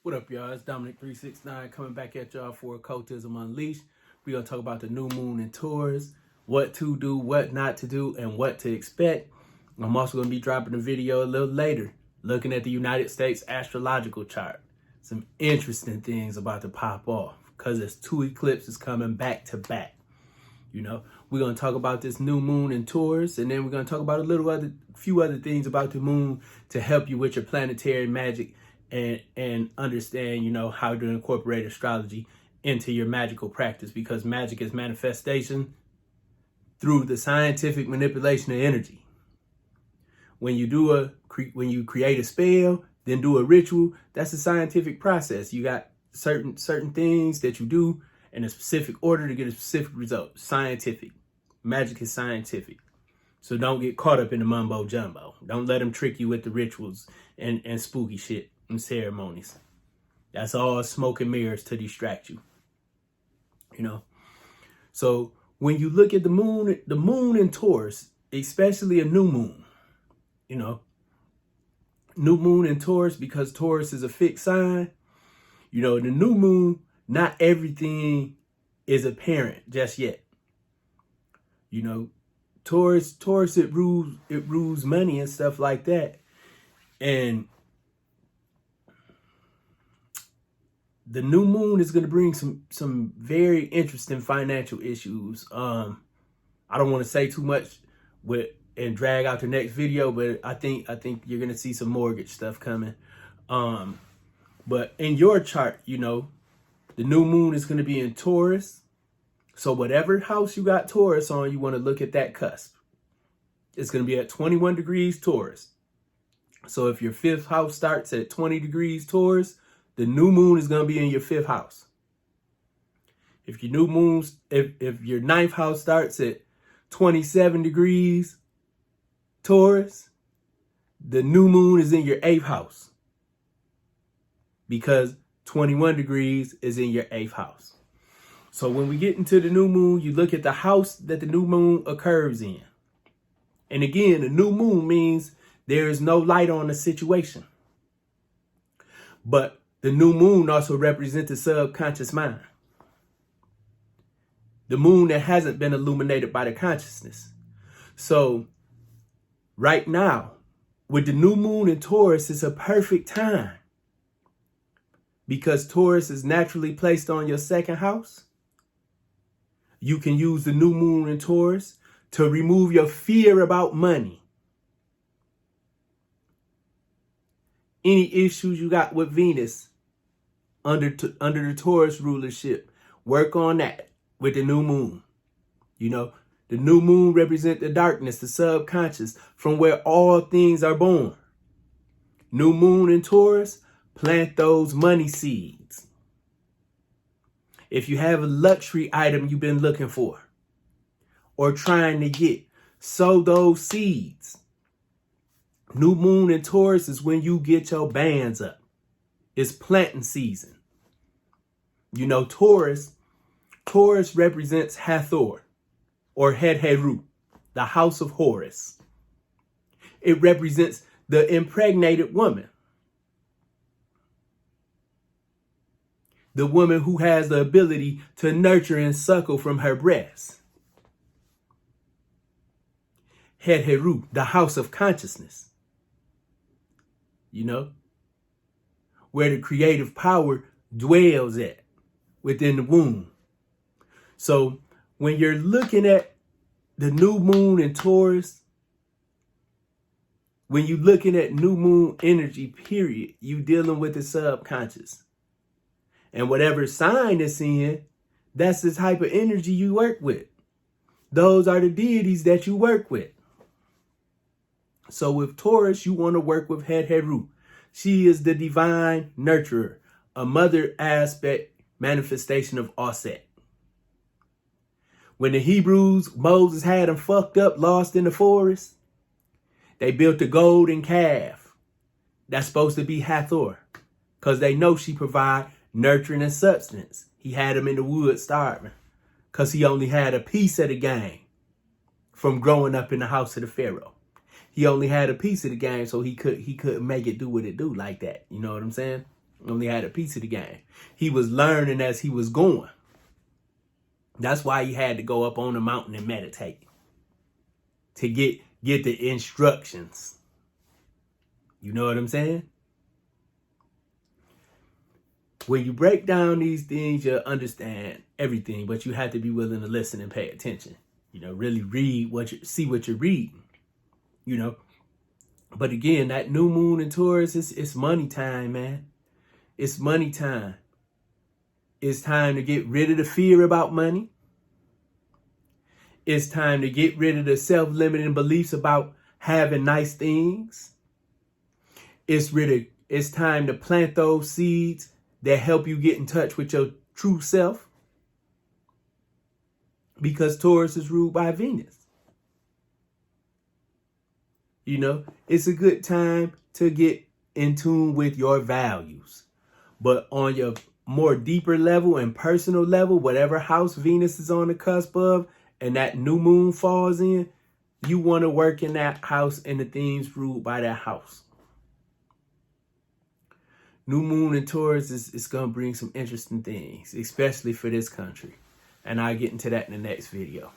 What up, y'all? It's Dominic369 coming back at y'all for Occultism Unleashed. We're going to talk about the new moon in Taurus, what to do, what not to do, and what to expect. I'm also going to be dropping a video a little later looking at the United States astrological chart. Some interesting things about to pop off because there's two eclipses coming back to back. You know, we're going to talk about this new moon in Taurus, and then we're going to talk about a few other things about the moon to help you with your planetary magic and understand, you know, how to incorporate astrology into your magical practice, because magic is manifestation through the scientific manipulation of energy. When you create a spell, then do a ritual, that's a scientific process. You got certain things that you do in a specific order to get a specific result. Scientific. Magic is scientific. So don't get caught up in the mumbo jumbo. Don't let them trick you with the rituals and spooky shit and ceremonies. That's all smoke and mirrors to distract you. You know. So when you look at the moon in Taurus, especially a new moon, you know, new moon in Taurus, because Taurus is a fixed sign, you know, the new moon, not everything is apparent just yet. You know, Taurus, it rules money and stuff like that. And the new moon is going to bring some very interesting financial issues. I don't want to say too much and drag out the next video, but I think you're going to see some mortgage stuff coming. But in your chart, you know, the new moon is going to be in Taurus. So whatever house you got Taurus on, you want to look at that cusp. It's going to be at 21 degrees Taurus. So if your fifth house starts at 20 degrees Taurus, the new moon is going to be in your fifth house. If your new moon's, if your ninth house starts at 27 degrees Taurus, the new moon is in your eighth house, because 21 degrees is in your eighth house. So when we get into the new moon, you look at the house that the new moon occurs in. And again, the new moon means there is no light on the situation. But the new moon also represents the subconscious mind. The moon that hasn't been illuminated by the consciousness. So right now, with the new moon in Taurus, it's a perfect time. Because Taurus is naturally placed on your second house. You can use the new moon in Taurus to remove your fear about money. Any issues you got with Venus under the Taurus rulership, work on that with the new moon. You know, the new moon represents the darkness, the subconscious, from where all things are born. New moon in Taurus, plant those money seeds. If you have a luxury item you've been looking for or trying to get, sow those seeds. New moon in Taurus is when you get your bands up. It's planting season. You know, Taurus represents Hathor or Het Heru, the house of Horus. It represents the impregnated woman. The woman who has the ability to nurture and suckle from her breast. Het Heru, the house of consciousness. You know, where the creative power dwells at, within the womb. So when you're looking at the new moon in Taurus, when you're looking at new moon energy, period, you dealing with the subconscious. And whatever sign it's in, that's the type of energy you work with. Those are the deities that you work with. So with Taurus, you want to work with Het Heru. She is the divine nurturer, a mother aspect manifestation of Osset. When the Hebrews, Moses had them fucked up, lost in the forest, they built a golden calf. That's supposed to be Hathor, because they know she provides nurturing and substance. He had him in the woods starving because he only had a piece of the game from growing up in the house of the Pharaoh. He only had a piece of the game, so he couldn't make it do what it do like that. You know what I'm saying? Only had a piece of the game. He was learning as he was going. That's why he had to go up on the mountain and meditate. To get the instructions. You know what I'm saying? When you break down these things, you'll understand everything, but you have to be willing to listen and pay attention. You know, really read see what you're reading. You know. But again, that new moon in Taurus, it's money time, man. It's money time. It's time to get rid of the fear about money. It's time to get rid of the self-limiting beliefs about having nice things. It's time to plant those seeds that help you get in touch with your true self. Because Taurus is ruled by Venus. You know, it's a good time to get in tune with your values. But on your more deeper level and personal level, whatever house Venus is on the cusp of, and that new moon falls in, you want to work in that house and the things ruled by that house. New moon in Taurus is going to bring some interesting things, especially for this country. And I'll get into that in the next video.